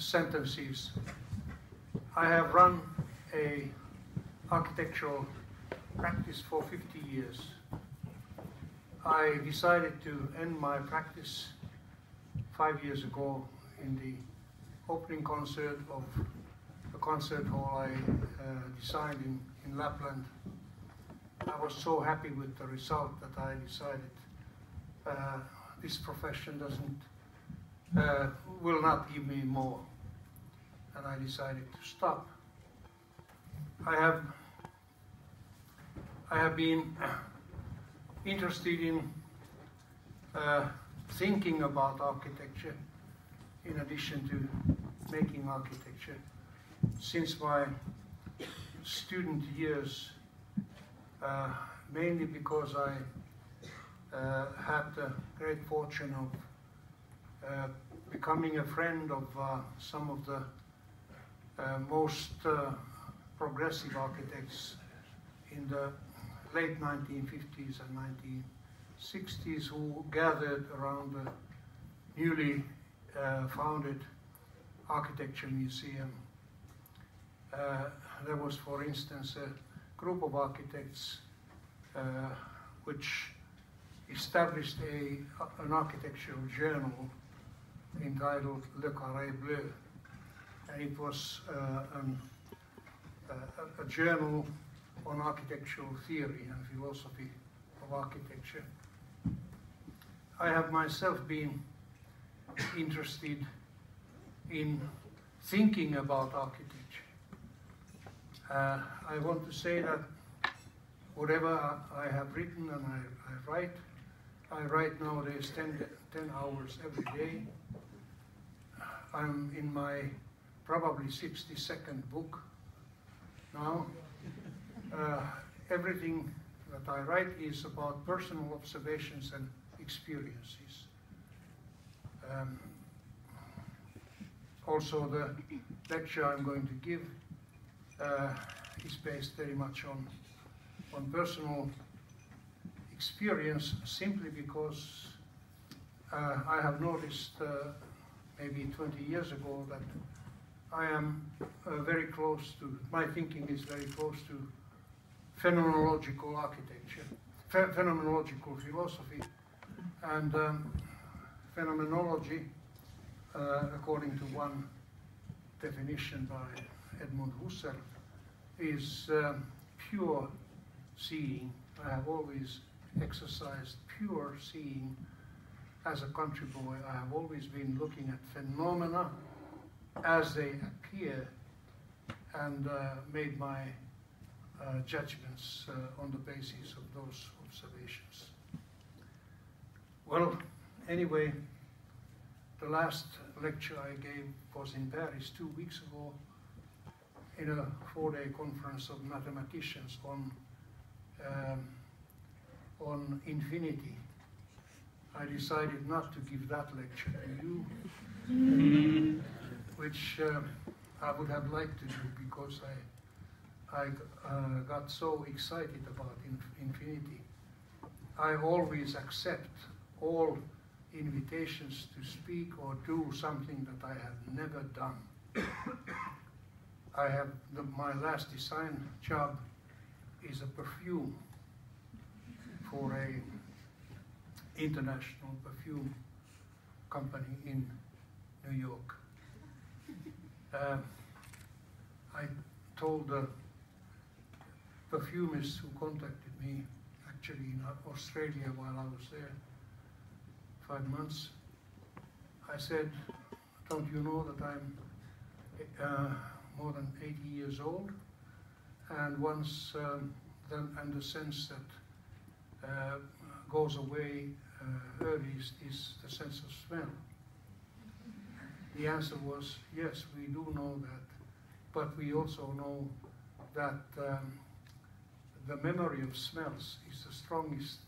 sentences. I have run a architectural practice for 50 years. I decided to end my practice 5 years ago in the opening concert of a concert hall I designed in Lapland. I was so happy with the result that I decided this profession will not give me more, and I decided to stop. I have been interested in thinking about architecture in addition to making architecture since my student years, mainly because I had the great fortune of becoming a friend of some of the most progressive architects in the late 1950s and 1960s who gathered around the newly founded Architecture Museum. There was, for instance, a group of architects which established an architectural journal entitled Le Carré Bleu. And it was a journal on architectural theory and philosophy of architecture. I have myself been interested in thinking about architecture. I want to say that whatever I have written and I write nowadays 10 hours every day. I'm in my probably 62nd book now. Everything that I write is about personal observations and experiences. Also, the lecture I'm going to give is based very much on personal experience, simply because I have noticed maybe 20 years ago that I am very close to, my thinking is very close to phenomenological architecture, phenomenological philosophy. And phenomenology, according to one definition by Edmund Husserl, is pure seeing. I have always exercised pure seeing as a country boy. I have always been looking at phenomena as they appear and made my judgments on the basis of those observations. Well, anyway, the last lecture I gave was in Paris 2 weeks ago in a 4-day conference of mathematicians on infinity. I decided not to give that lecture to you, which I would have liked to do because I got so excited about infinity. I always accept all invitations to speak or do something that I have never done. I have my last design job is a perfume for an international perfume company in New York. I told the perfumist who contacted me, actually in Australia while I was there 5 months, I said, don't you know that I'm more than 80 years old, and once and the sense that goes away early is the sense of smell. The answer was, yes, we do know that, but we also know that the memory of smells is the strongest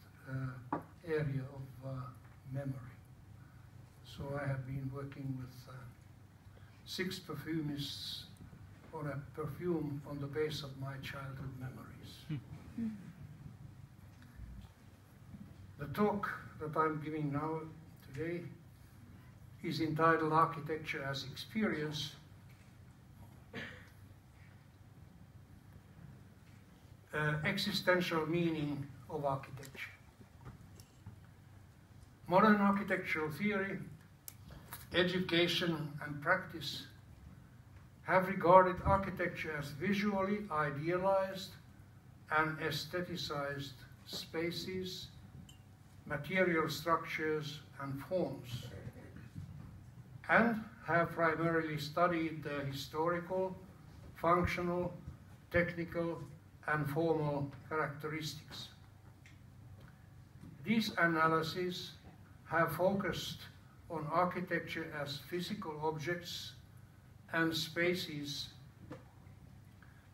area of memory. So I have been working with 6 perfumists on a perfume on the base of my childhood memories. The talk that I'm giving now today is entitled Architecture as Experience. Existential meaning of architecture. Modern architectural theory, education and practice have regarded architecture as visually idealized and aestheticized spaces, material structures and forms, and have primarily studied their historical, functional, technical and formal characteristics. These analyses have focused on architecture as physical objects and spaces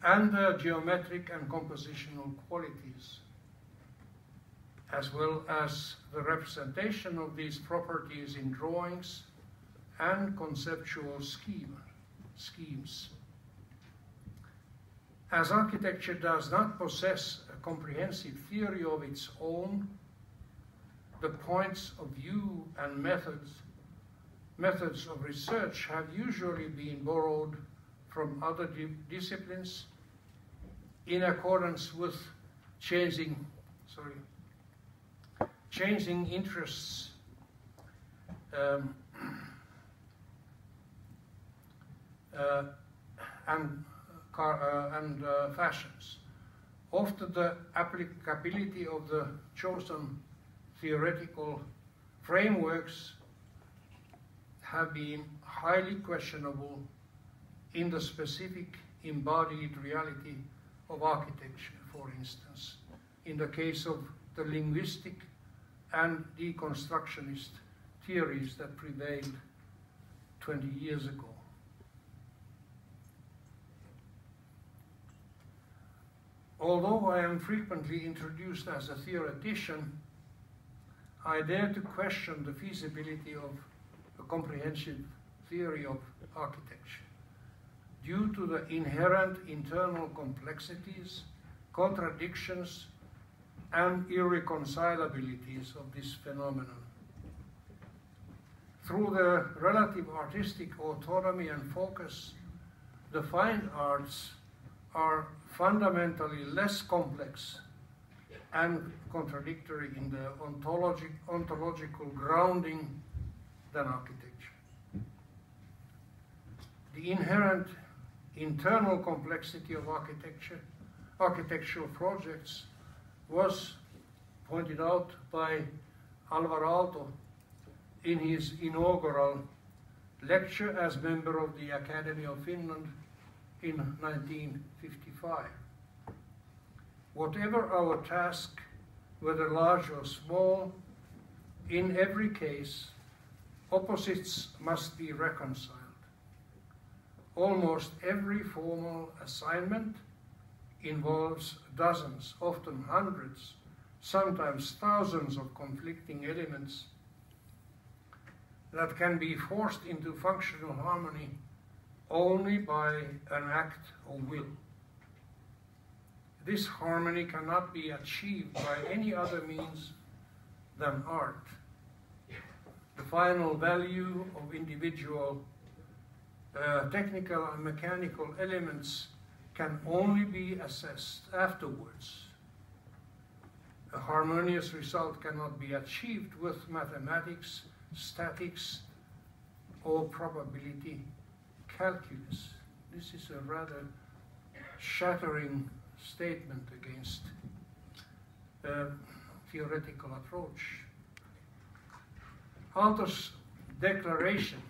and their geometric and compositional qualities, as well as the representation of these properties in drawings and conceptual schemes. As architecture does not possess a comprehensive theory of its own, the points of view and methods of research have usually been borrowed from other disciplines in accordance with changing interests and fashions. Often the applicability of the chosen theoretical frameworks have been highly questionable in the specific embodied reality of architecture, for instance, in the case of the linguistic and deconstructionist theories that prevailed 20 years ago. Although I am frequently introduced as a theoretician, I dare to question the feasibility of a comprehensive theory of architecture due to the inherent internal complexities, contradictions, and irreconcilabilities of this phenomenon. Through the relative artistic autonomy and focus, the fine arts are fundamentally less complex and contradictory in their ontological grounding than architecture. The inherent internal complexity of architectural projects was pointed out by Alvar Aalto in his inaugural lecture as member of the Academy of Finland in 1955. Whatever our task, whether large or small, in every case, opposites must be reconciled. Almost every formal assignment involves dozens, often hundreds, sometimes thousands of conflicting elements that can be forced into functional harmony only by an act of will. This harmony cannot be achieved by any other means than art. The final value of individual technical and mechanical elements can only be assessed afterwards. A harmonious result cannot be achieved with mathematics, statics, or probability calculus. This is a rather shattering statement against a theoretical approach. Aalto's declaration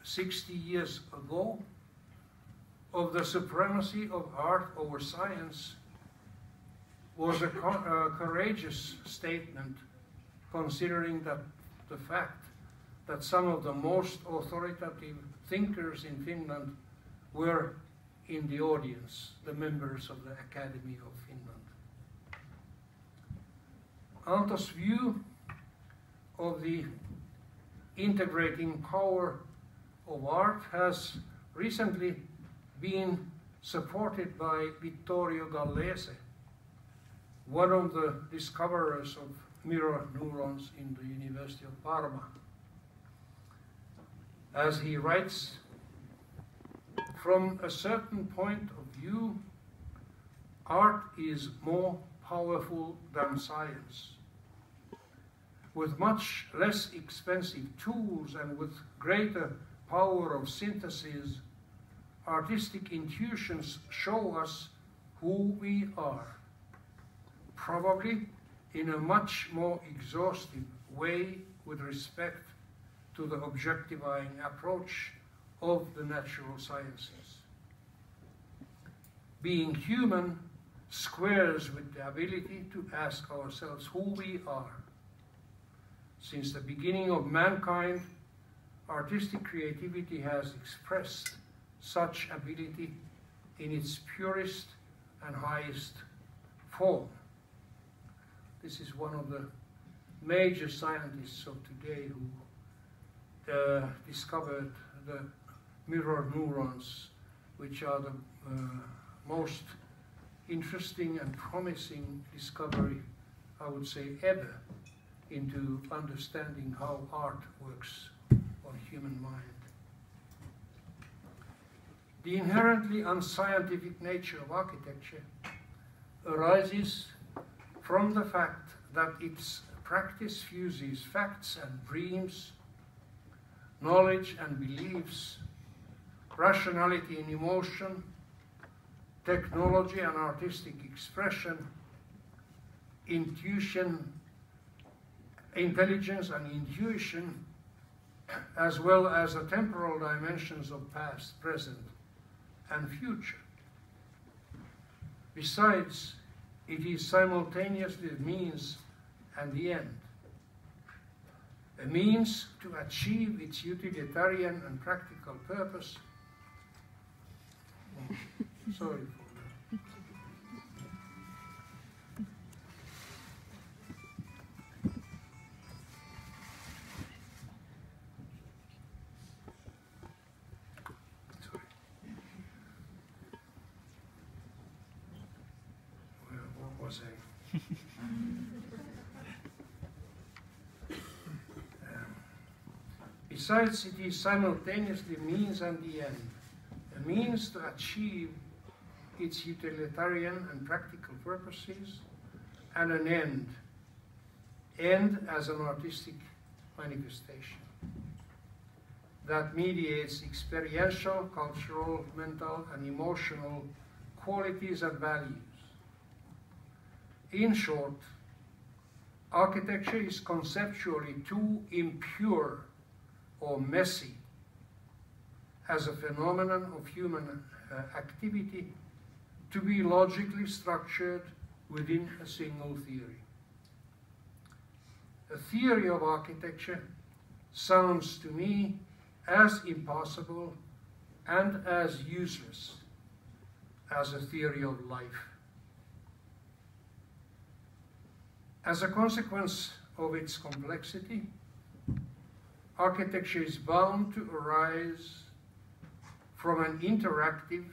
60 years ago of the supremacy of art over science was a courageous statement, considering that the fact that some of the most authoritative thinkers in Finland were in the audience, the members of the Academy of Finland. Aalto's view of the integrating power of art has recently been supported by Vittorio Gallese, one of the discoverers of mirror neurons in the University of Parma. as he writes, from a certain point of view, art is more powerful than science. With much less expensive tools and with greater power of synthesis, artistic intuitions show us who we are, probably in a much more exhaustive way with respect to the objectifying approach of the natural sciences. Being human squares with the ability to ask ourselves who we are. Since the beginning of mankind, artistic creativity has expressed such ability in its purest and highest form. This is one of the major scientists of today who discovered the mirror neurons, which are the most interesting and promising discovery, I would say, ever into understanding how art works on human mind. The inherently unscientific nature of architecture arises from the fact that its practice fuses facts and dreams, knowledge and beliefs, rationality and emotion, technology and artistic expression, intelligence and intuition, as well as the temporal dimensions of past, present, and future. Besides, it is simultaneously the means and the end. A means to achieve its utilitarian and practical purpose. Oh, sorry for that. Sorry. Well, what was I? Besides, it is simultaneously means and the end. A means to achieve its utilitarian and practical purposes, and an end as an artistic manifestation that mediates experiential, cultural, mental, and emotional qualities and values. In short, architecture is conceptually too impure or messy as a phenomenon of human activity to be logically structured within a single theory. A theory of architecture sounds to me as impossible and as useless as a theory of life. As a consequence of its complexity, architecture is bound to arise from an interactive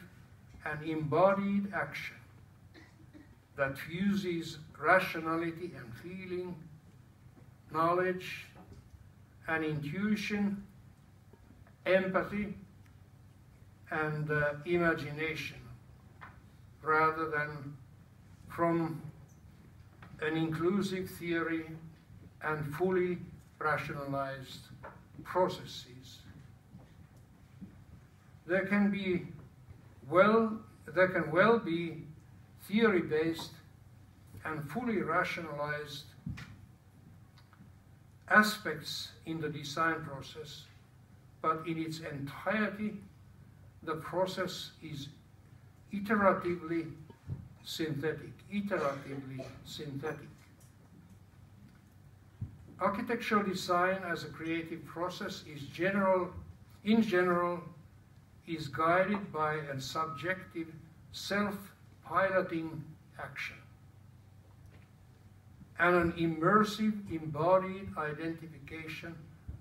and embodied action that fuses rationality and feeling, knowledge and intuition, empathy and imagination, rather than from an inclusive theory and fully rationalized processes. There can well be theory-based and fully rationalized aspects in the design process, but in its entirety, the process is iteratively synthetic. Architectural design as a creative process in general, is guided by a subjective, self-piloting action and an immersive, embodied identification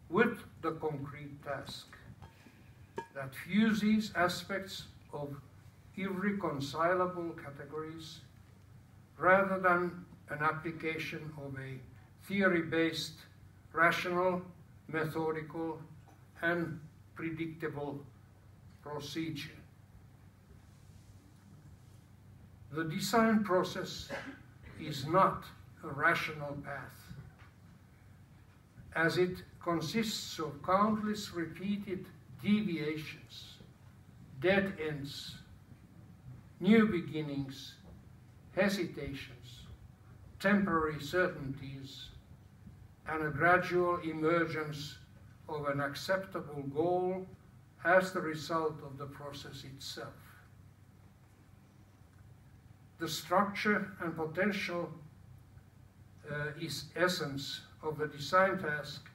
with the concrete task that fuses aspects of irreconcilable categories rather than an application of a theory-based, rational, methodical, and predictable procedure. The design process is not a rational path, as it consists of countless repeated deviations, dead ends, new beginnings, hesitations, temporary certainties, and a gradual emergence of an acceptable goal as the result of the process itself. The structure and potential essence of the design task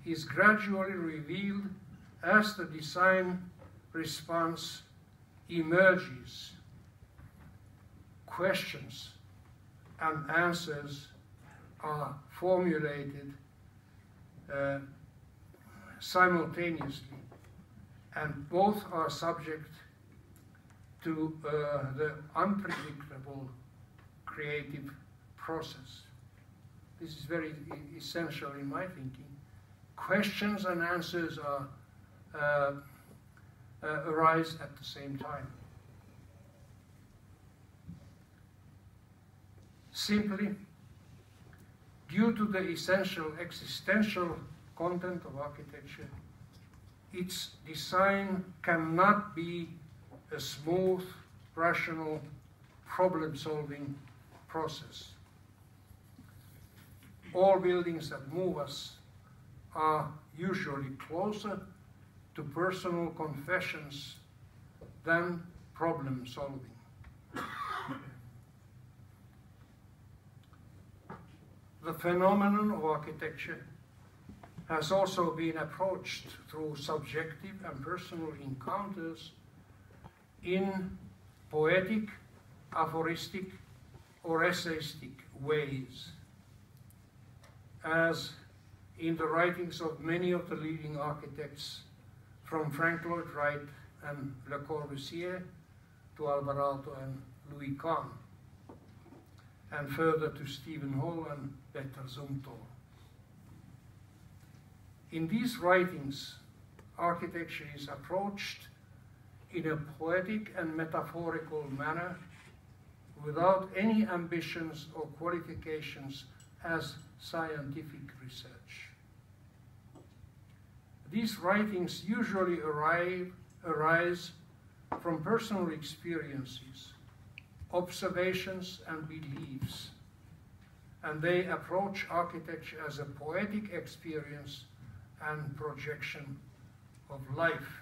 is gradually revealed as the design response emerges. Questions and answers are formulated simultaneously, and both are subject to the unpredictable creative process. This is very essential in my thinking. Questions and answers arise at the same time. Simply, due to the essential existential content of architecture, its design cannot be a smooth, rational, problem-solving process. All buildings that move us are usually closer to personal confessions than problem-solving. The phenomenon of architecture has also been approached through subjective and personal encounters in poetic, aphoristic, or essayistic ways, as in the writings of many of the leading architects, from Frank Lloyd Wright and Le Corbusier to Alvarado and Louis Kahn, and further to Stephen Hall and Peter Zumthor. In these writings, architecture is approached in a poetic and metaphorical manner without any ambitions or qualifications as scientific research. These writings usually arise from personal experiences, observations, and beliefs, and they approach architecture as a poetic experience and projection of life.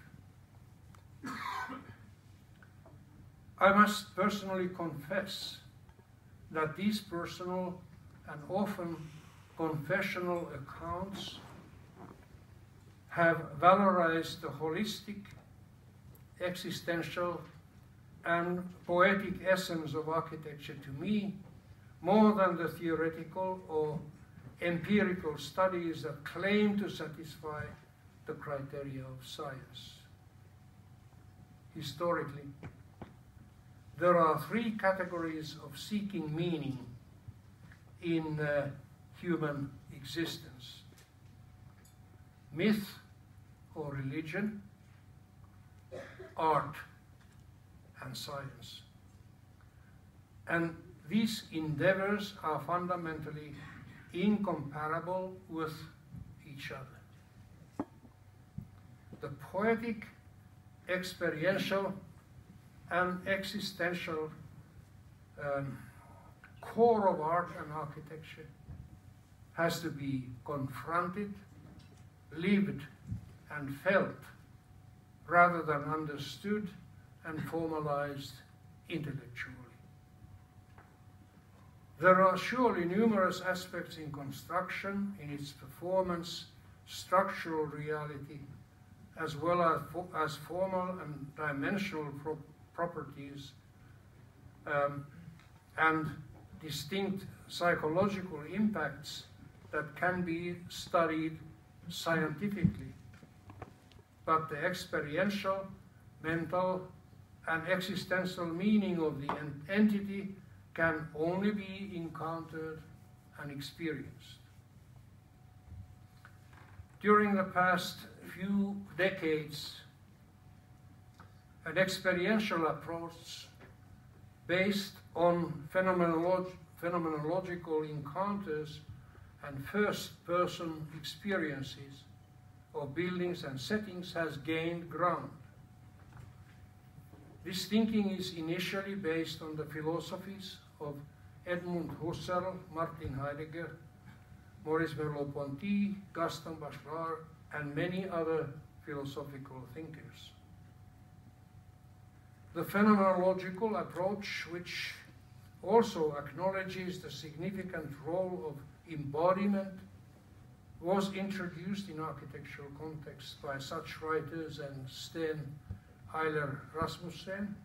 I must personally confess that these personal and often confessional accounts have valorized the holistic, existential, and poetic essence of architecture to me more than the theoretical or empirical studies that claim to satisfy the criteria of science. Historically, there are three categories of seeking meaning in human existence: myth or religion, art, and science. And these endeavors are fundamentally incomparable with each other. The poetic, experiential, and existential core of art and architecture has to be confronted, lived, and felt, rather than understood and formalized intellectually. There are surely numerous aspects in construction, in its performance, structural reality, as well as formal and dimensional properties, and distinct psychological impacts that can be studied scientifically. But the experiential, mental, and existential meaning of the entity can only be encountered and experienced. During the past few decades an experiential approach based on phenomenological encounters and first-person experiences of buildings and settings has gained ground. This thinking is initially based on the philosophies of Edmund Husserl, Martin Heidegger, Maurice Merleau-Ponty, Gaston Bachelard, and many other philosophical thinkers. The phenomenological approach, which also acknowledges the significant role of embodiment, was introduced in architectural context by such writers as Sten Eiler Rasmussen,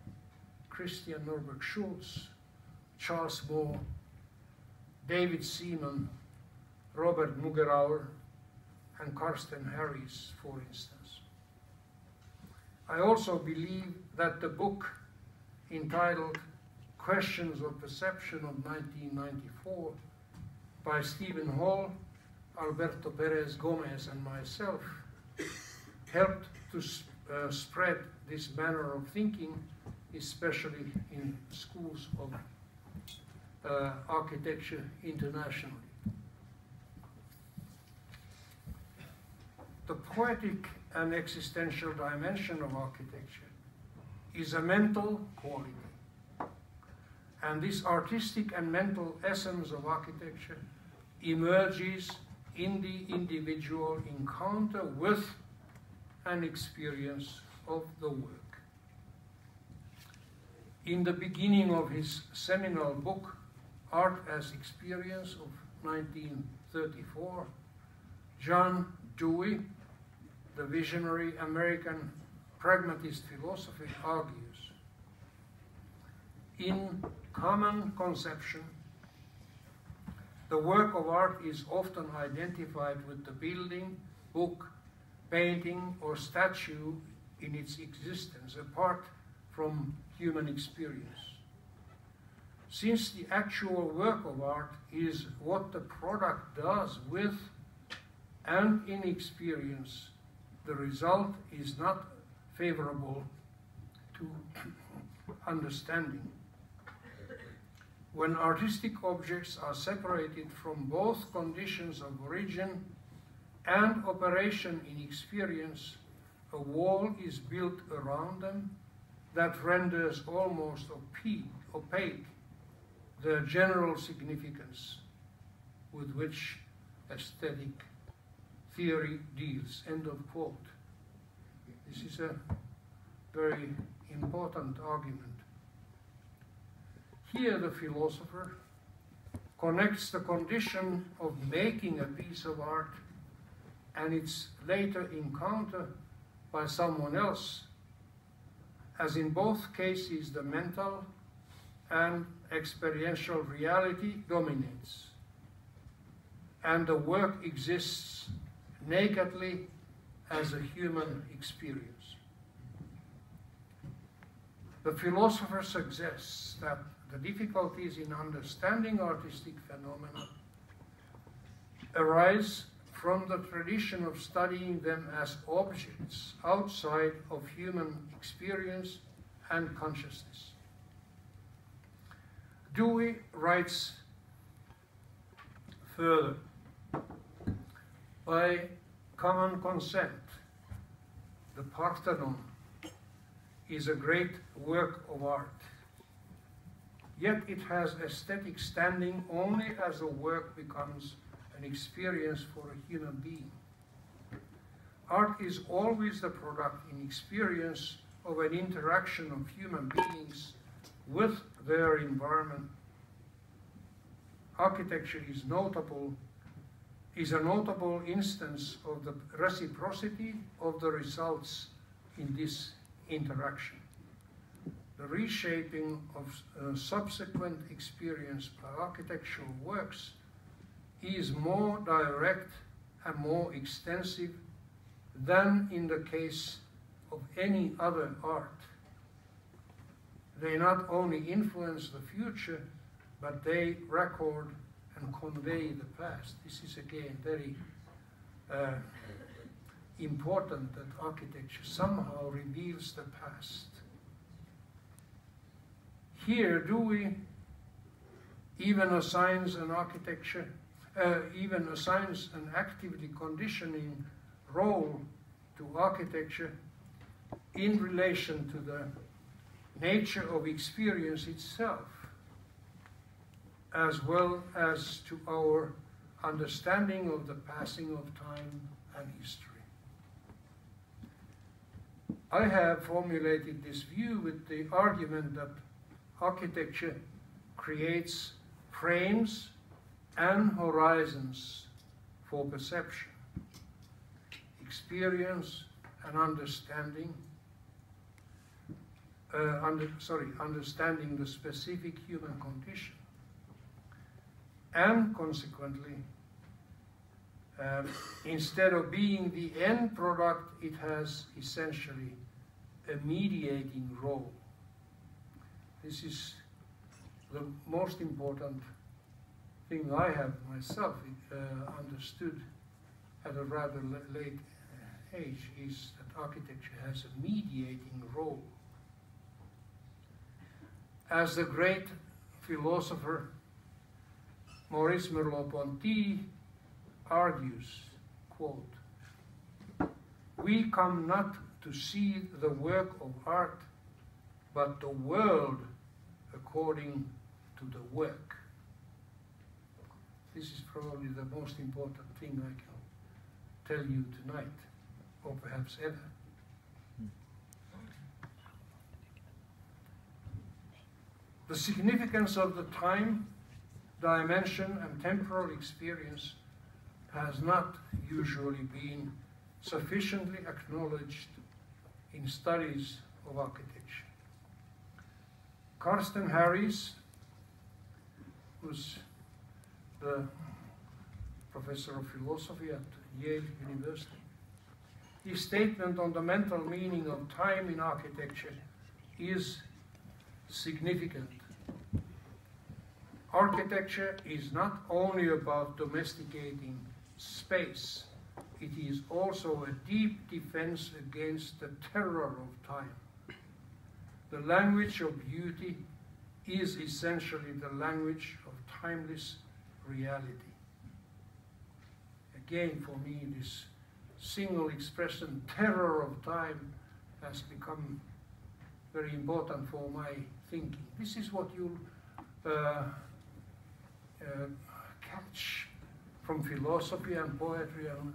Christian Norbert Schulz, Charles Moore, David Seaman, Robert Mugerauer, and Karsten Harris, for instance. I also believe that the book entitled Questions of Perception of 1994 by Stephen Hall, Alberto Perez Gomez, and myself helped to spread this manner of thinking, especially in schools of architecture internationally. The poetic and existential dimension of architecture is a mental quality. And this artistic and mental essence of architecture emerges in the individual encounter with an experience of the work. In the beginning of his seminal book, Art as Experience of 1934, John Dewey, the visionary American pragmatist philosopher, argues, in common conception, the work of art is often identified with the building, book, painting, or statue in its existence, apart from human experience. Since the actual work of art is what the product does with and in experience, the result is not favorable to understanding. When artistic objects are separated from both conditions of origin and operation in experience, a wall is built around them that renders almost opaque the general significance with which aesthetic theory deals. End of quote. This is a very important argument. Here the philosopher connects the condition of making a piece of art and its later encounter by someone else, as in both cases the mental and experiential reality dominates, and the work exists nakedly as a human experience. The philosopher suggests that the difficulties in understanding artistic phenomena arise from the tradition of studying them as objects outside of human experience and consciousness. Dewey writes further, by common consent, the Parthenon is a great work of art. Yet it has aesthetic standing only as the work becomes an experience for a human being. Art is always the product in experience of an interaction of human beings with their environment. Architecture is a notable instance of the reciprocity of the results in this interaction. The reshaping of subsequent experience by architectural works is more direct and more extensive than in the case of any other art. They not only influence the future, but they record and convey the past. This is again very important that architecture somehow reveals the past. Here, do we even assigns an actively conditioning role to architecture in relation to the nature of experience itself, as well as to our understanding of the passing of time and history. I have formulated this view with the argument that architecture creates frames and horizons for perception, experience, and understanding. Understanding the specific human condition, and consequently, instead of being the end product, it has essentially a mediating role. This is the most important thing I have myself understood at a rather late age, is that architecture has a mediating role. As the great philosopher Maurice Merleau-Ponty argues, quote, "We come not to see the work of art, but the world according to the work." This is probably the most important thing I can tell you tonight, or perhaps ever. The significance of the time, dimension, and temporal experience has not usually been sufficiently acknowledged in studies of architecture. Carsten Harris, who's the professor of philosophy at Yale University, his statement on the mental meaning of time in architecture is significant. Architecture is not only about domesticating space, it is also a deep defense against the terror of time. The language of beauty is essentially the language of timeless reality. Again, for me, this single expression, terror of time, has become very important for my thinking. This is what you'll catch from philosophy and poetry and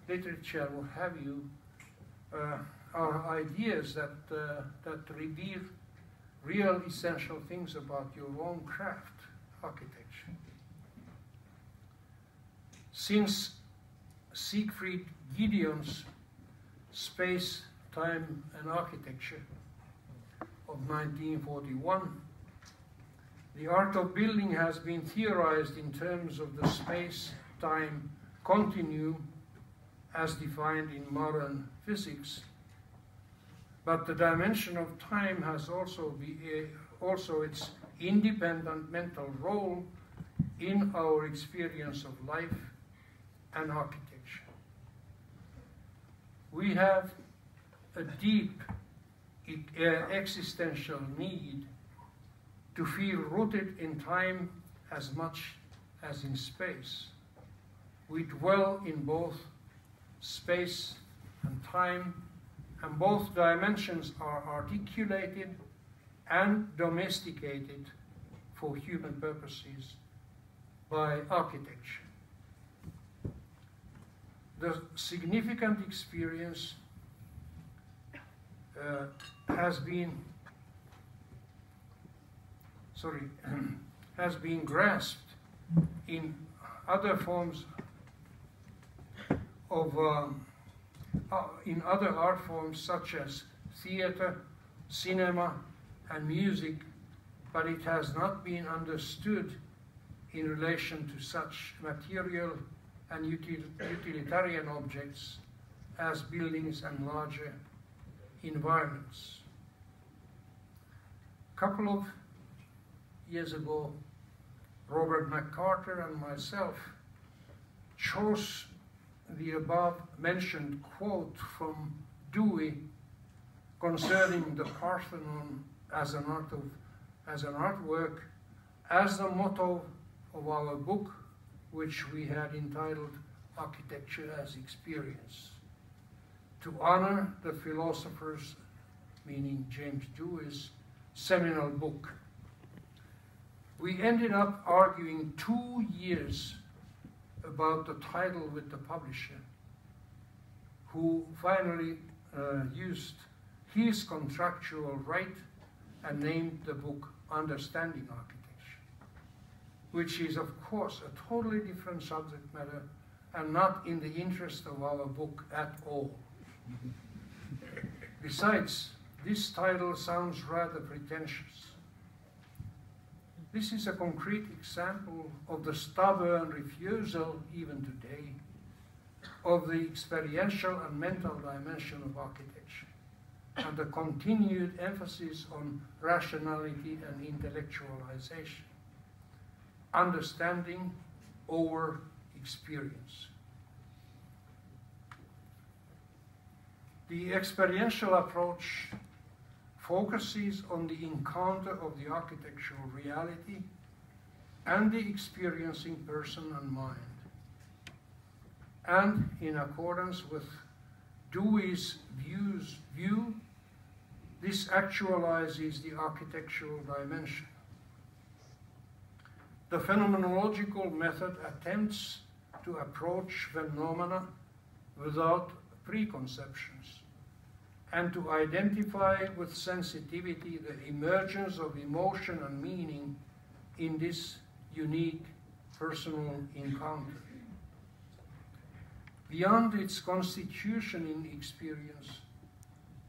literature, what have you, are ideas that reveal real essential things about your own craft, architecture. Since Siegfried Gideon's Space, Time and Architecture of 1941, the art of building has been theorized in terms of the space-time continuum as defined in modern physics, but the dimension of time has also its independent mental role in our experience of life and architecture. We have a deep existential need to feel rooted in time as much as in space. We dwell in both space and time, and both dimensions are articulated and domesticated for human purposes by architecture. The significant experience has been grasped in other forms of in other art forms such as theater, cinema, and music, but it has not been understood in relation to such material and utilitarian objects as buildings and larger environments. A couple of years ago, Robert McCarter and myself chose the above-mentioned quote from Dewey concerning the Parthenon as an artwork as the motto of our book, which we had entitled Architecture as Experience, to honor the philosopher's, meaning James Dewey's, seminal book. We ended up arguing 2 years about the title with the publisher, who finally used his contractual right and named the book Understanding Architecture, which is, of course, a totally different subject matter and not in the interest of our book at all. Besides, this title sounds rather pretentious. This is a concrete example of the stubborn refusal, even today, of the experiential and mental dimension of architecture, and the continued emphasis on rationality and intellectualization, understanding over experience. The experiential approach focuses on the encounter of the architectural reality and the experiencing person and mind. And in accordance with Dewey's view, this actualizes the architectural dimension. The phenomenological method attempts to approach phenomena without preconceptions and to identify with sensitivity the emergence of emotion and meaning in this unique personal encounter. Beyond its constitution in experience,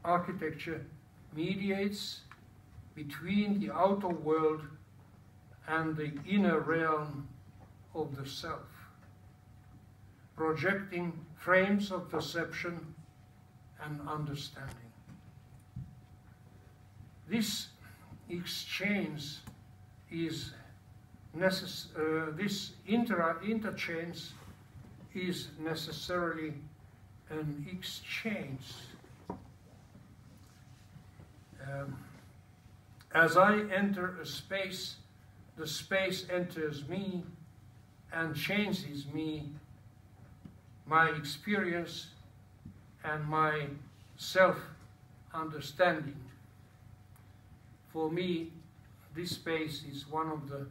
architecture mediates between the outer world and the inner realm of the self, projecting frames of perception and understanding. This exchange is interchange is necessarily an exchange. As I enter a space, the space enters me and changes me, my experience and my self-understanding. For me, this space is one of the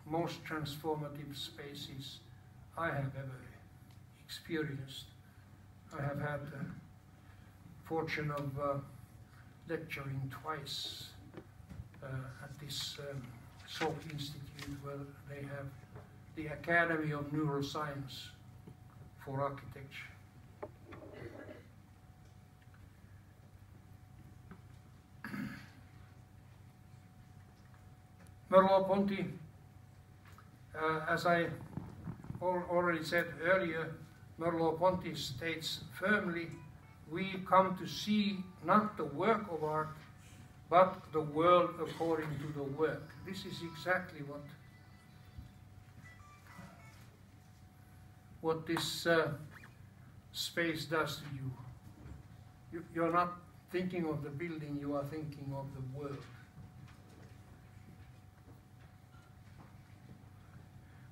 most transformative spaces I have ever experienced. I have had the fortune of lecturing twice at this Salk Institute, where they have the Academy of Neuroscience for Architecture. Merleau-Ponty, as I already said earlier, Merleau-Ponty states firmly, we come to see not the work of art, but the world according to the work. This is exactly what this space does to you. You're not thinking of the building, you are thinking of the world.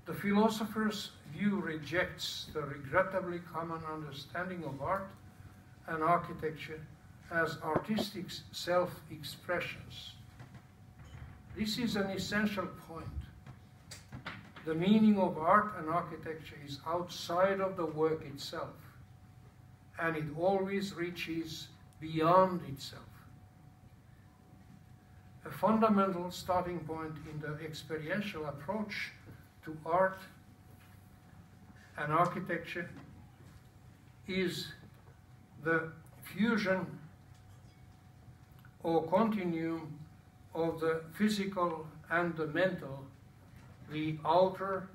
The philosopher's view rejects the regrettably common understanding of art and architecture as artistic self-expressions. This is an essential point. The meaning of art and architecture is outside of the work itself, and it always reaches beyond itself. A fundamental starting point in the experiential approach to art and architecture is the fusion or continuum of the physical and the mental, the outer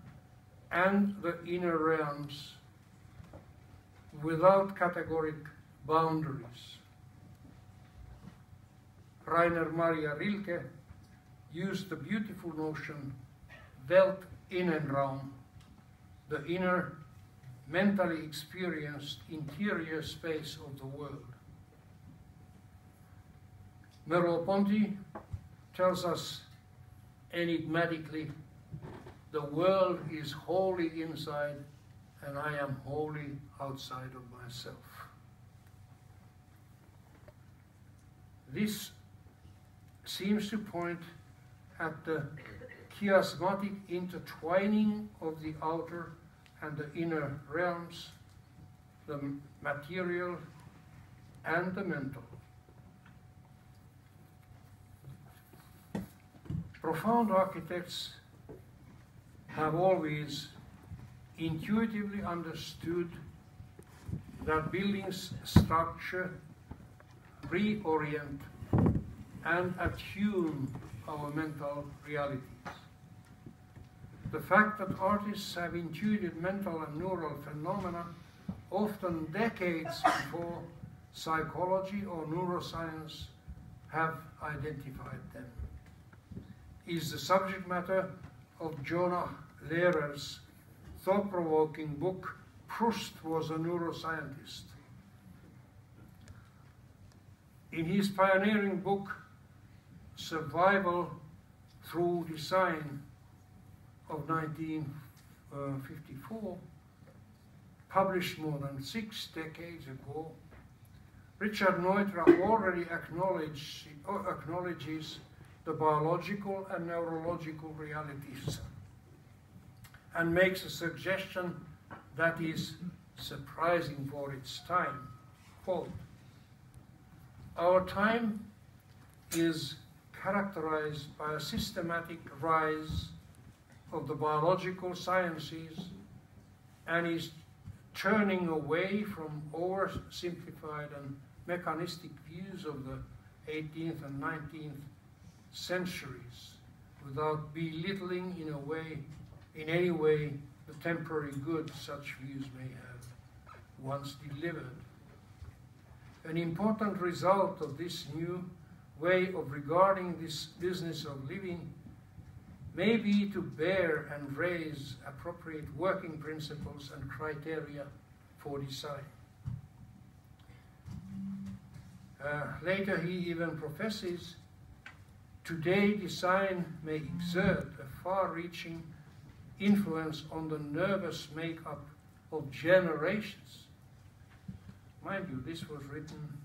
and the inner realms, without categoric boundaries. Rainer Maria Rilke used the beautiful notion Welt-Innenraum, the inner mentally experienced interior space of the world. Merleau-Ponty tells us enigmatically, the world is wholly inside and I am wholly outside of myself. This seems to point at the chiasmatic intertwining of the outer and the inner realms, the material and the mental. Profound architects have always intuitively understood that buildings structure, reorient, and attune our mental realities. The fact that artists have intuited mental and neural phenomena often decades before psychology or neuroscience have identified them is the subject matter of Jonah Lehrer's thought-provoking book, Proust Was a Neuroscientist. In his pioneering book, Survival Through Design of 1954, published more than 6 decades ago, Richard Neutra already acknowledges the biological and neurological realities and makes a suggestion that is surprising for its time. Quote, "Our time is characterized by a systematic rise of the biological sciences and is turning away from oversimplified and mechanistic views of the 18th and 19th centuries without belittling in any way the temporary good such views may have once delivered. An important result of this new way of regarding this business of living may be to bear and raise appropriate working principles and criteria for design." Later he even professes, "Today design may exert a far-reaching influence on the nervous makeup of generations." Mind you, this was written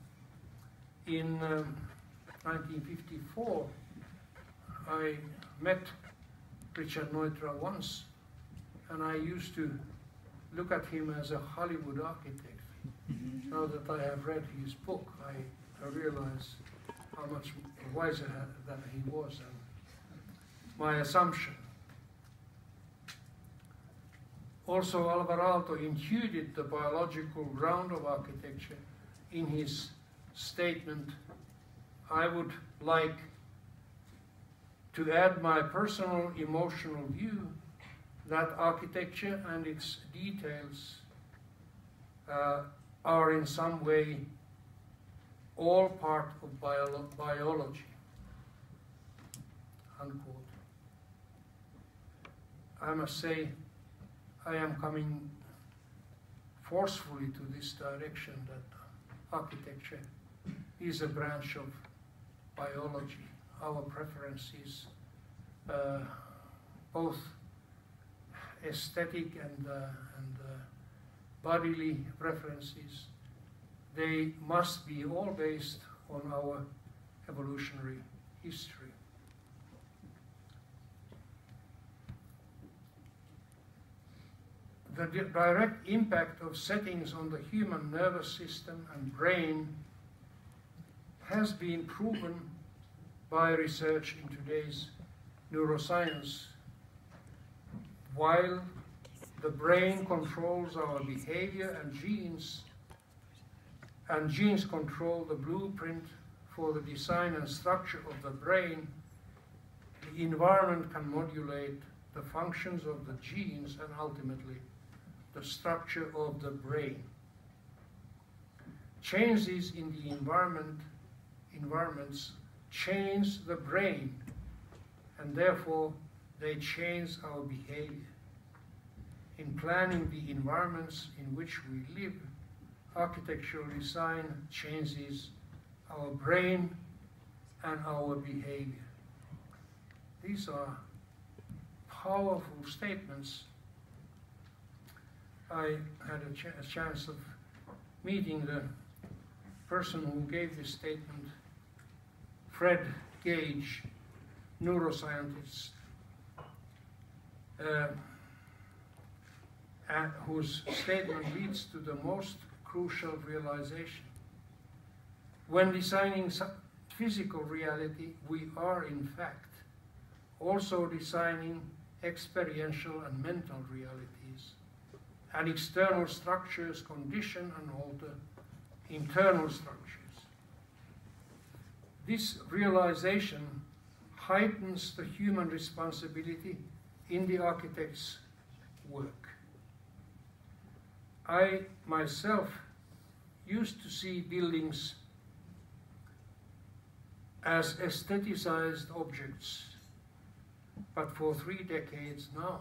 in 1954. I met Richard Neutra once, and I used to look at him as a Hollywood architect. Now that I have read his book, I realize how much wiser than he was, and my assumption. Also, Alvarado intuited the biological ground of architecture in his statement, "I would like to add my personal emotional view that architecture and its details are in some way all part of biology." Unquote. I must say, I am coming forcefully to this direction that architecture is a branch of biology. Our preferences, both aesthetic and bodily preferences, they must be all based on our evolutionary history. The direct impact of settings on the human nervous system and brain has been proven by research in today's neuroscience. While the brain controls our behavior and genes control the blueprint for the design and structure of the brain, the environment can modulate the functions of the genes and ultimately the structure of the brain. Changes in the environments change the brain, and therefore they change our behavior. in planning the environments in which we live, architectural design changes our brain and our behavior. These are powerful statements. I had a chance of meeting the person who gave this statement, Fred Gage, neuroscientist, whose statement leads to the most crucial realization. When designing physical reality, we are in fact also designing experiential and mental realities, and external structures condition and alter internal structures. This realization heightens the human responsibility in the architect's work. I myself used to see buildings as aestheticized objects, but for 3 decades now,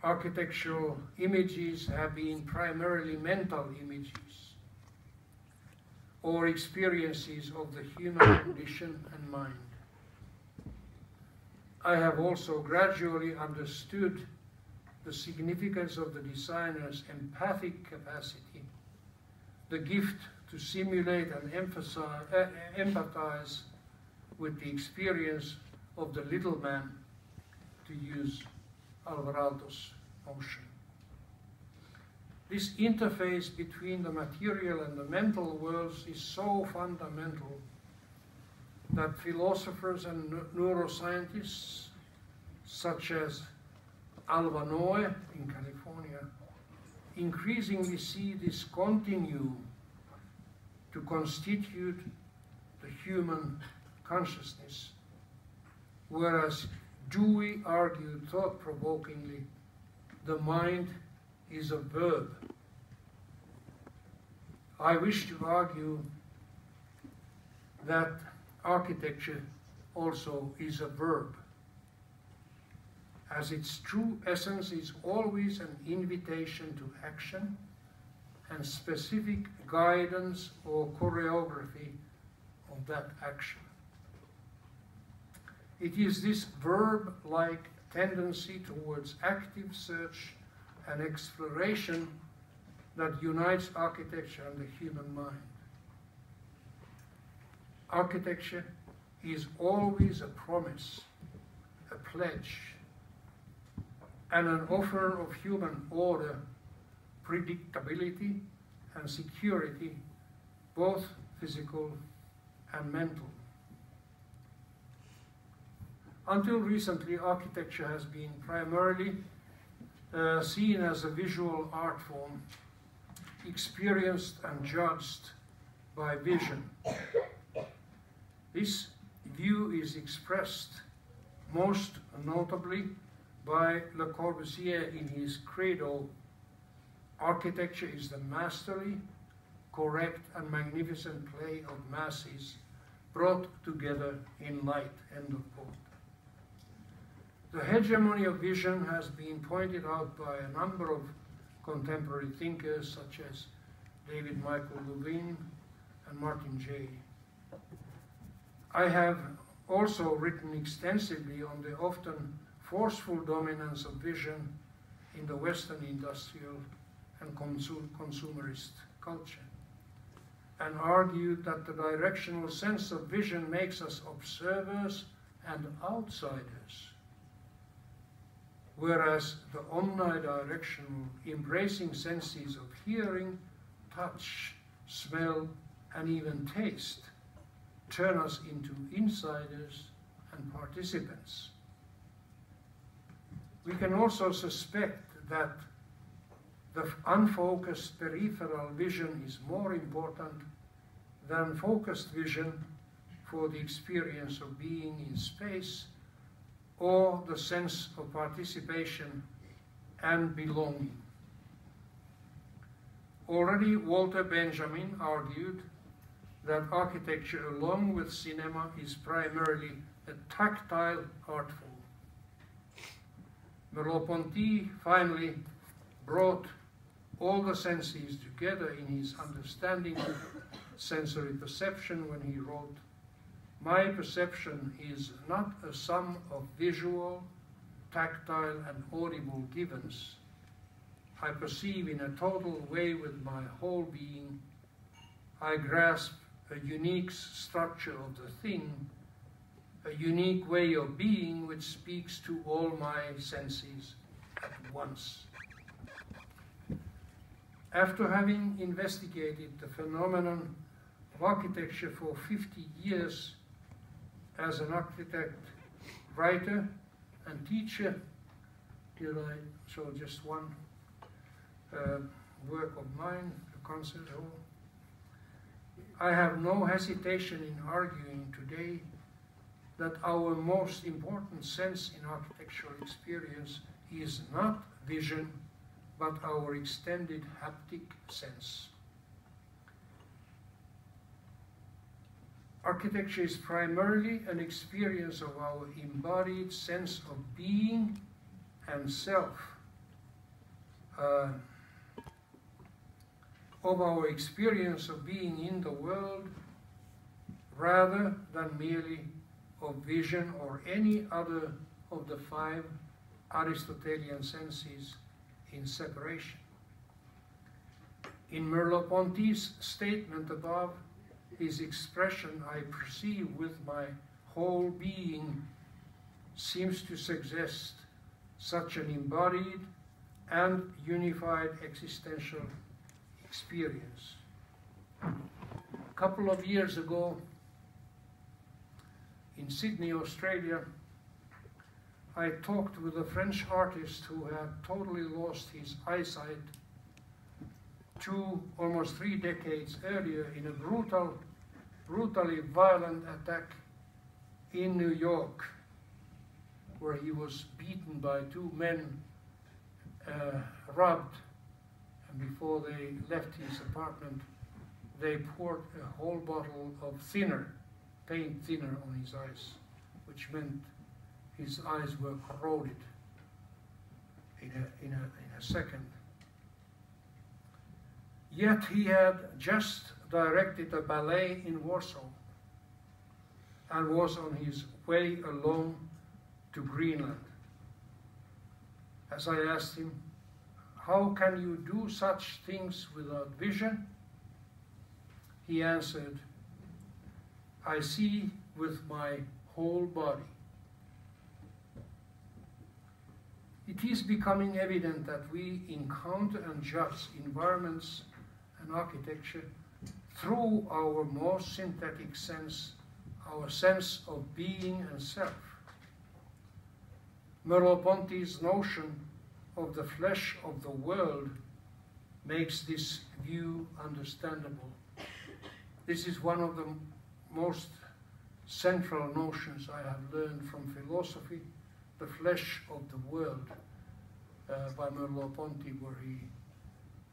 architectural images have been primarily mental images or experiences of the human condition and mind. I have also gradually understood the significance of the designer's empathic capacity, the gift to simulate and empathize with the experience of the little man, to use Alvarado's notion. This interface between the material and the mental worlds is so fundamental that philosophers and neuroscientists, such as Alva Noe in California, increasingly see this continuum to constitute the human consciousness, whereas Dewey argued thought-provokingly, the mind is a verb. I wish to argue that architecture also is a verb, as its true essence is always an invitation to action and specific guidance or choreography of that action. It is this verb-like tendency towards active search and exploration that unites architecture and the human mind. Architecture is always a promise, a pledge, and an offer of human order, predictability, and security, both physical and mental. Until recently, architecture has been primarily seen as a visual art form, experienced and judged by vision. This view is expressed most notably by Le Corbusier in his credo, "Architecture is the masterly, correct, and magnificent play of masses brought together in light," end of quote. The hegemony of vision has been pointed out by a number of contemporary thinkers such as David Michael Levine and Martin Jay. I have also written extensively on the often forceful dominance of vision in the Western industrial and consumerist culture, and argued that the directional sense of vision makes us observers and outsiders, whereas the omnidirectional, embracing senses of hearing, touch, smell, and even taste turn us into insiders and participants. We can also suspect that the unfocused peripheral vision is more important than focused vision for the experience of being in space or the sense of participation and belonging. Already Walter Benjamin argued that architecture along with cinema is primarily a tactile art form. Merleau-Ponty finally brought all the senses together in his understanding of sensory perception when he wrote, "My perception is not a sum of visual, tactile and audible givens. I perceive in a total way with my whole being. I grasp a unique structure of the thing, a unique way of being which speaks to all my senses at once." After having investigated the phenomenon of architecture for 50 years as an architect, writer, and teacher, here I show just one work of mine, the concert hall. I have no hesitation in arguing today that our most important sense in architectural experience is not vision, but our extended haptic sense. Architecture is primarily an experience of our embodied sense of being and self, of our experience of being in the world, rather than merely of vision or any other of the 5 Aristotelian senses in separation. In Merleau-Ponty's statement above, his expression, "I perceive with my whole being," seems to suggest such an embodied and unified existential experience. A couple of years ago, in Sydney, Australia, I talked with a French artist who had totally lost his eyesight almost 3 decades earlier in a brutally violent attack in New York, where he was beaten by 2 men, robbed, and before they left his apartment, they poured a whole bottle of paint thinner on his eyes, which meant his eyes were corroded in a second. Yet he had just directed a ballet in Warsaw and was on his way alone to Greenland. As I asked him, "How can you do such things without vision?" he answered, "I see with my whole body." It is becoming evident that we encounter and judge environments and architecture through our most synthetic sense, our sense of being and self. Merleau-Ponty's notion of the flesh of the world makes this view understandable. This is one of the most central notions I have learned from philosophy, the flesh of the world, by Merleau-Ponty, where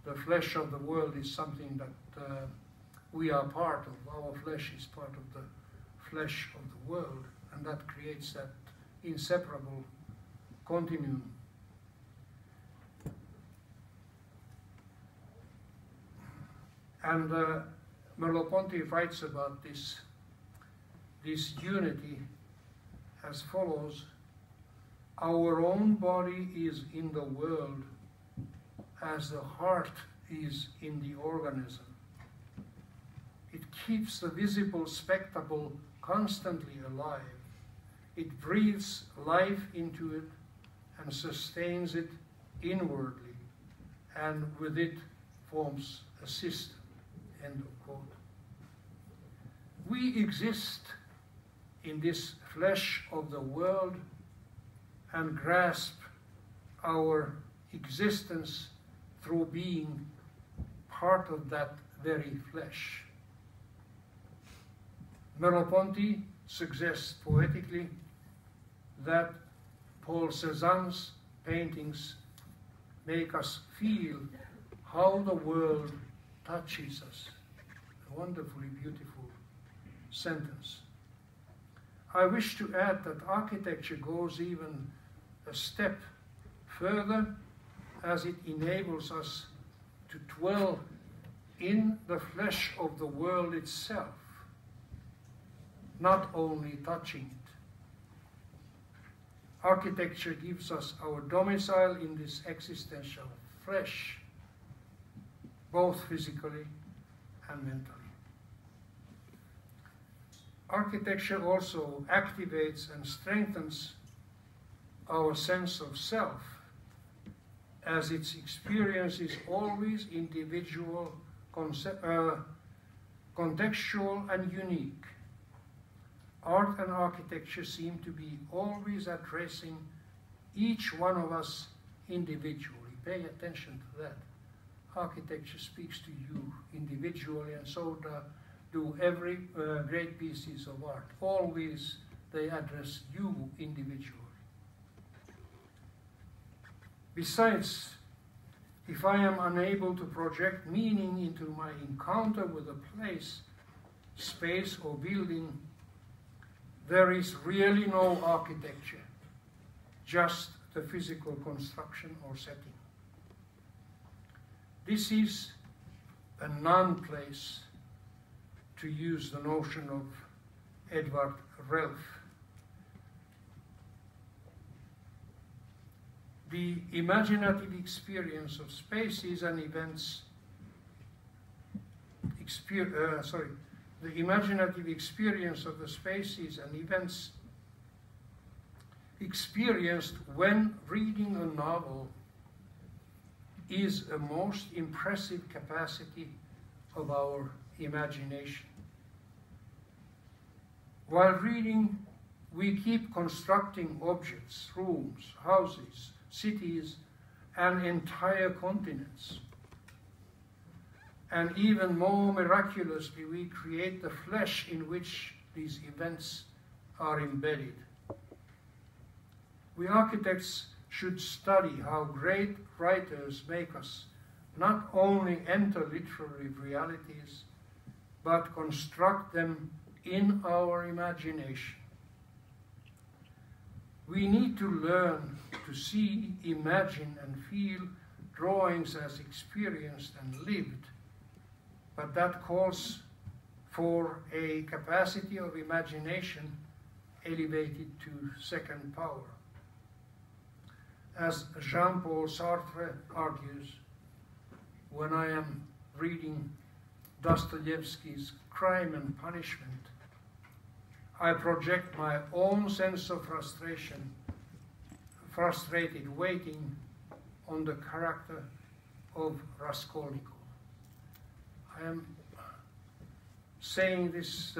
the flesh of the world is something that we are part of. Our flesh is part of the flesh of the world, and that creates that inseparable continuum. And Merleau-Ponty writes about this unity as follows: "Our own body is in the world as the heart is in the organism. It keeps the visible spectacle constantly alive. It breathes life into it and sustains it inwardly, and with it forms a system." End of quote. We exist in this flesh of the world and grasp our existence through being part of that very flesh. Merleau-Ponty suggests poetically that Paul Cézanne's paintings make us feel how the world touches us. A wonderfully beautiful sentence. I wish to add that architecture goes even a step Further, as it enables us to dwell in the flesh of the world itself, not only touching it. Architecture gives us our domicile in this existential flesh, both physically and mentally. Architecture also activates and strengthens our sense of self, as its experience is always individual, contextual, and unique. Art and architecture seem to be always addressing each one of us individually. Pay attention to that. Architecture speaks to you individually, and so do every great pieces of art. Always they address you individually. Besides, if I am unable to project meaning into my encounter with a place, space, or building, there is really no architecture, just the physical construction or setting. This is a non-place, to use the notion of Edward Relf. The imaginative experience of spaces and events, the imaginative experience of the spaces and events experienced when reading a novel is a most impressive capacity of our imagination. While reading, we keep constructing objects, rooms, houses, cities, and entire continents. And even more miraculously, we create the flesh in which these events are embedded. We architects should study how great writers make us not only enter literary realities, but construct them in our imagination. We need to learn to see, imagine, and feel drawings as experienced and lived, but that calls for a capacity of imagination elevated to second power. As Jean-Paul Sartre argues, when I am reading Dostoevsky's Crime and Punishment, I project my own sense of frustration, frustrated waiting on the character of Raskolnikov. I am saying this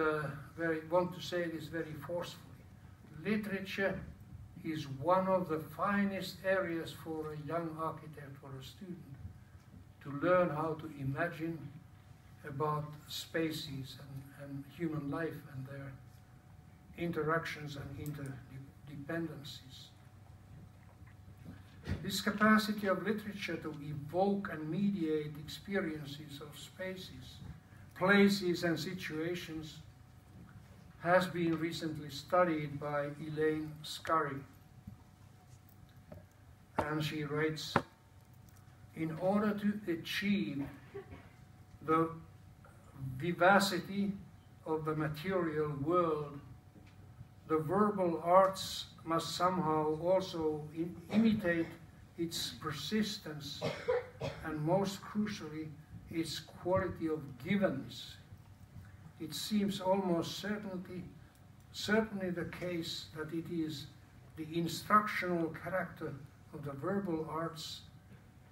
want to say this very forcefully. Literature is one of the finest areas for a young architect or a student to learn how to imagine about spaces and human life and their interactions and interdependencies. This capacity of literature to evoke and mediate experiences of spaces, places, and situations has been recently studied by Elaine Scarry. And she writes, in order to achieve the vivacity of the material world, the verbal arts must somehow also imitate its persistence and, most crucially, its quality of givenness. It seems almost certainly the case that it is the instructional character of the verbal arts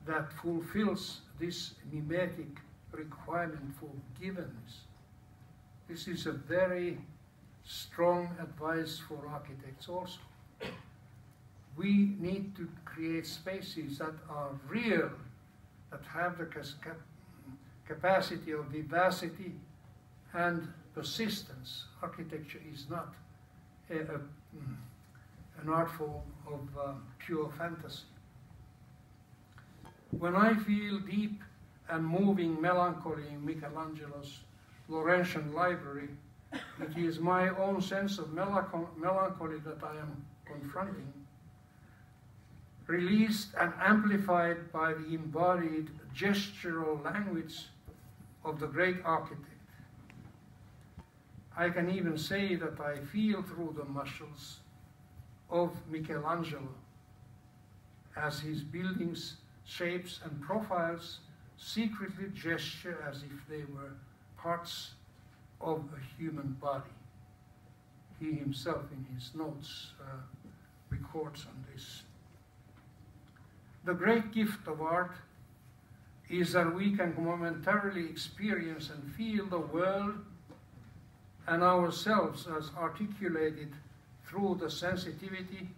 that fulfills this mimetic requirement for givenness. This is a very strong advice for architects also. We need to create spaces that are real, that have the capacity of vivacity and persistence. Architecture is not an art form of pure fantasy. When I feel deep and moving melancholy in Michelangelo's Laurentian library, it is my own sense of melancholy that I am confronting. released and amplified by the embodied gestural language of the great architect. I can even say that I feel through the muscles of Michelangelo as his buildings, shapes and profiles secretly gesture as if they were parts of a human body. He himself in his notes records on this. The great gift of art is that we can momentarily experience and feel the world and ourselves as articulated through the sensitivity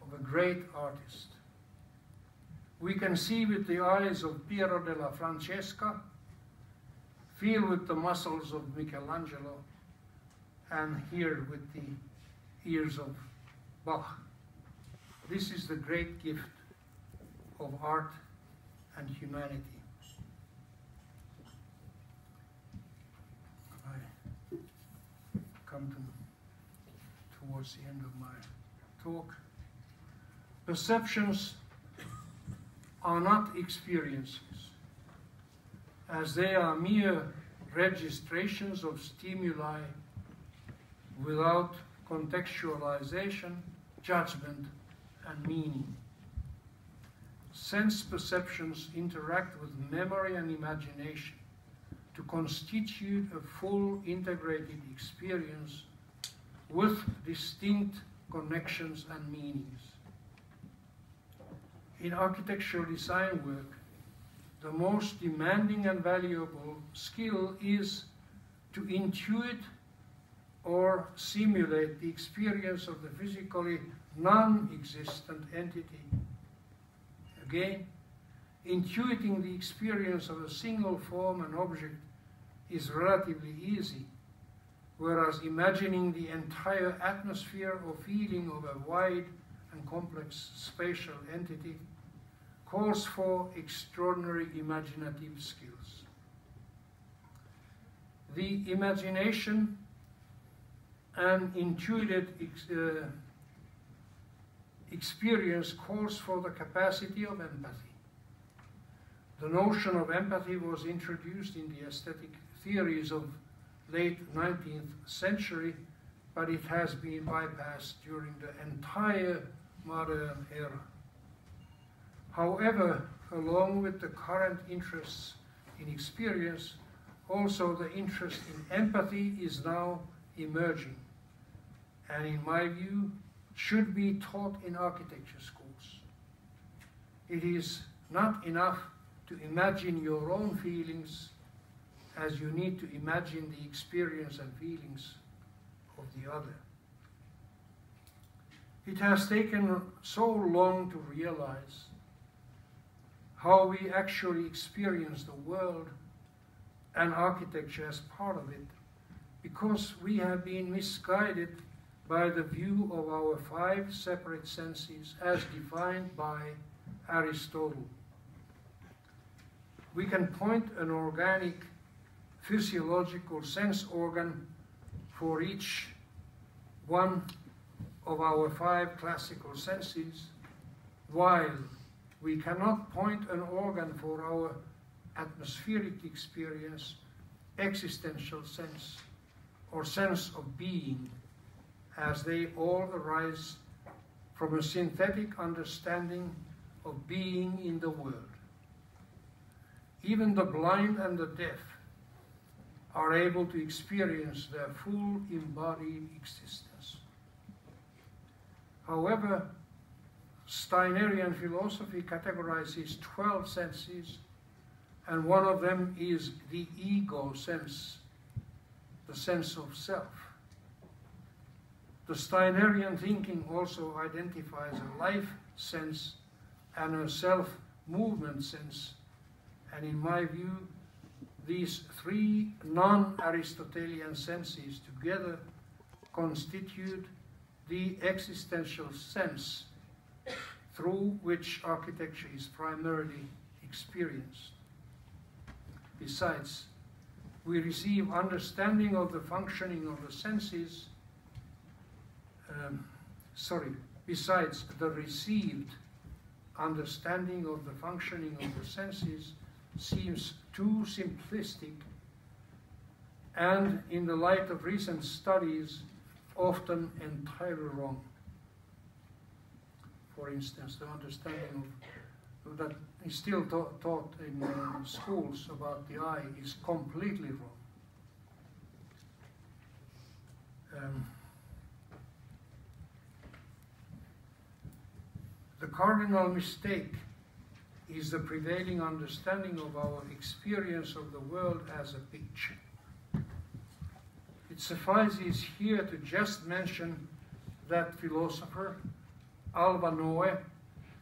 of a great artist. We can see with the eyes of Piero della Francesca, feel with the muscles of Michelangelo, and hear with the ears of Bach. This is the great gift of art and humanity. I come towards the end of my talk. Perceptions are not experiences, as they are mere registrations of stimuli without contextualization, judgment, and meaning. Sense perceptions interact with memory and imagination to constitute a full integrated experience with distinct connections and meanings. In architectural design work, the most demanding and valuable skill is to intuit or simulate the experience of the physically non-existent entity. Again, intuiting the experience of a single form and object is relatively easy, whereas imagining the entire atmosphere or feeling of a wide and complex spatial entity calls for extraordinary imaginative skills. The imagination and intuited experience calls for the capacity of empathy. The notion of empathy was introduced in the aesthetic theories of late 19th century, but it has been bypassed during the entire modern era. However, along with the current interests in experience, also the interest in empathy is now emerging, and in my view, should be taught in architecture schools. It is not enough to imagine your own feelings, as you need to imagine the experience and feelings of the other. It has taken so long to realize how we actually experience the world and architecture as part of it, because we have been misguided by the view of our 5 separate senses as defined by Aristotle. We can point an organic physiological sense organ for each one of our 5 classical senses, while we cannot point an organ for our atmospheric experience, existential sense, or sense of being, as they all arise from a synthetic understanding of being in the world. Even the blind and the deaf are able to experience their full embodied existence. However, Steinerian philosophy categorizes 12 senses, and one of them is the ego sense, the sense of self. The Steinerian thinking also identifies a life sense and a self-movement sense, and in my view, these 3 non-Aristotelian senses together constitute the existential sense through which architecture is primarily experienced. Besides, we receive understanding of the functioning of the senses, besides the received understanding of the functioning of the senses seems too simplistic and, in the light of recent studies, often entirely wrong. For instance, the understanding of that is still taught in schools about the eye is completely wrong. The cardinal mistake is the prevailing understanding of our experience of the world as a picture. It suffices here to just mention that philosopher Alva Noe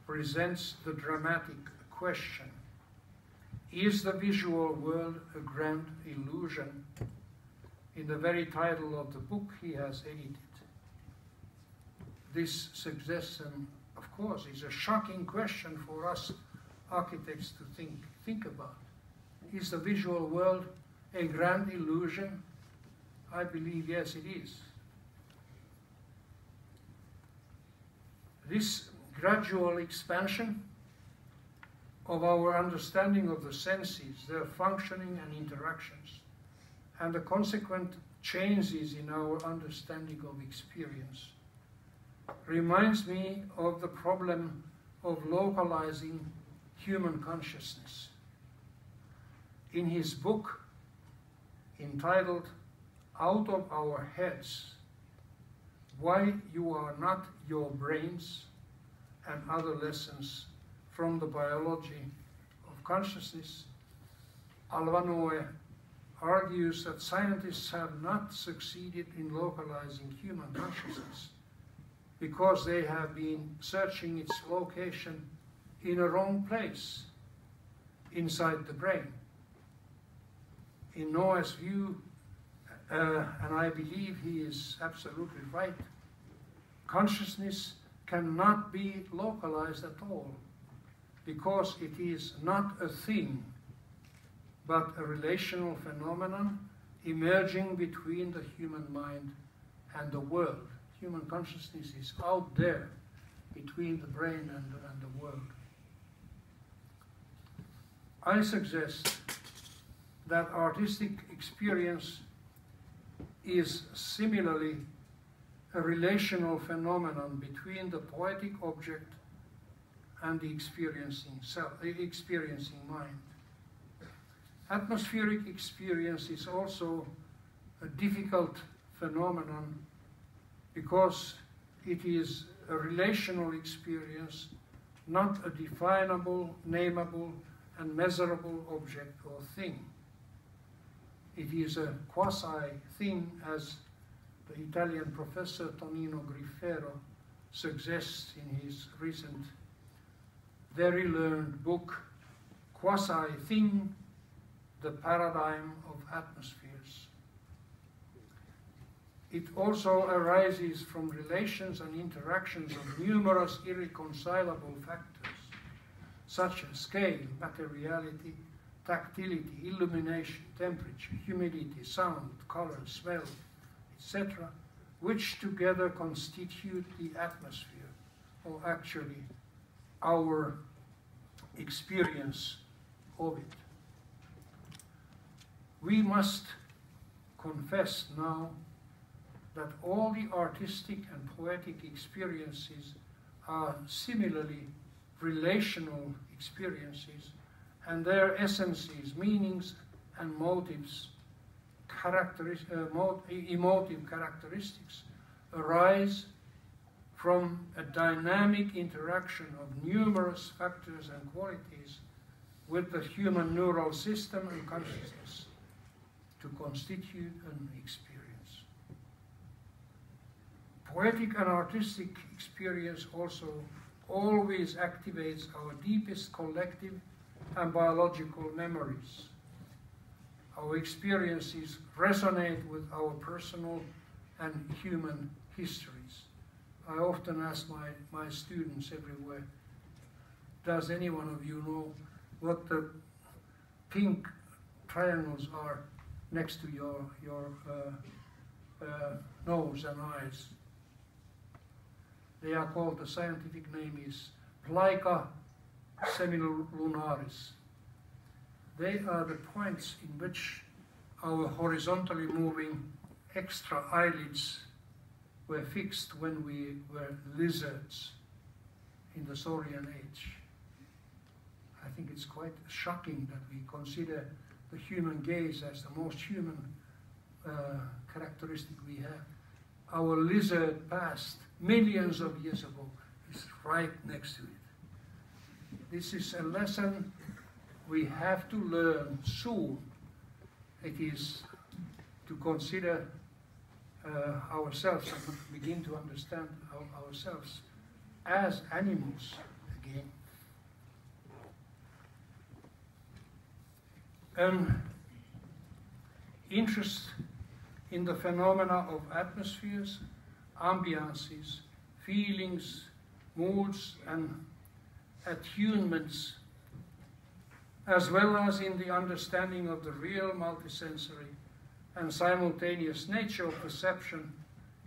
presents the dramatic question: is the visual world a grand illusion? In the very title of the book he has edited. This suggestion, of course, is a shocking question for us architects to think about. Is the visual world a grand illusion? I believe, yes, it is. This gradual expansion of our understanding of the senses, their functioning and interactions, and the consequent changes in our understanding of experience, reminds me of the problem of localizing human consciousness. In his book entitled Out of Our Heads, Why You Are Not Your Brains and Other Lessons from the Biology of Consciousness, Alva Noe argues that scientists have not succeeded in localizing human consciousness because they have been searching its location in a wrong place inside the brain. In Noah's view, and I believe he is absolutely right, consciousness cannot be localized at all because it is not a thing, but a relational phenomenon emerging between the human mind and the world. Human consciousness is out there between the brain and the world. I suggest that artistic experience is similarly a relational phenomenon between the poetic object and the experiencing mind. Atmospheric experience is also a difficult phenomenon because it is a relational experience, not a definable, nameable, and measurable object or thing. It is a quasi-thing, as the Italian professor Tonino Grifero suggests in his recent, very learned book, Quasi-Thing, The Paradigm of Atmospheres. It also arises from relations and interactions of numerous irreconcilable factors, such as scale, materiality, tactility, illumination, temperature, humidity, sound, color, smell, etc., which together constitute the atmosphere, or actually our experience of it. We must confess now that all the artistic and poetic experiences are similarly relational experiences, and their essences, meanings, and motives, emotive characteristics, arise from a dynamic interaction of numerous factors and qualities with the human neural system and consciousness to constitute an experience. Poetic and artistic experience also always activates our deepest collective and biological memories. Our experiences resonate with our personal and human histories. I often ask my students everywhere, does any one of you know what the pink triangles are next to your nose and eyes? They are called, the scientific name is Plica semilunaris. They are the points in which our horizontally moving extra eyelids were fixed when we were lizards in the Saurian age. I think it's quite shocking that we consider the human gaze as the most human characteristic we have. Our lizard past, millions of years ago, is right next to it. This is a lesson we have to learn soon. It is to consider ourselves and begin to understand ourselves as animals again. An interest in the phenomena of atmospheres, ambiances, feelings, moods, and attunements, as well as in the understanding of the real multisensory and simultaneous nature of perception,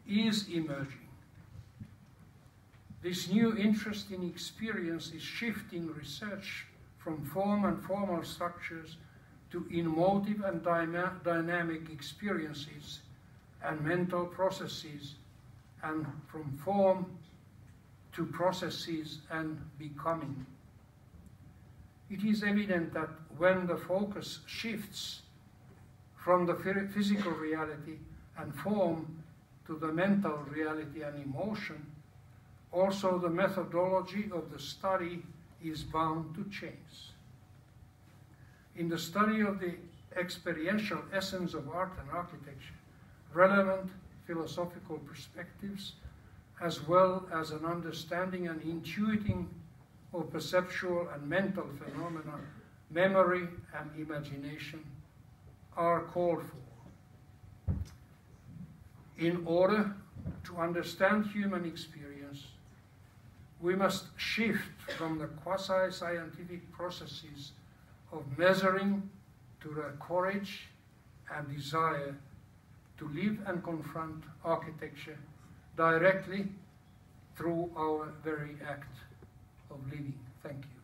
is emerging. This new interest in experience is shifting research from form and formal structures to emotive and dynamic experiences and mental processes, and from form to processes and becoming. It is evident that when the focus shifts from the physical reality and form to the mental reality and emotion, also the methodology of the study is bound to change. In the study of the experiential essence of art and architecture, relevant philosophical perspectives, as well as an understanding and intuiting of perceptual and mental phenomena, memory and imagination, are called for. In order to understand human experience, we must shift from the quasi-scientific processes of measuring to the courage and desire to live and confront architecture directly through our very act of living. Thank you.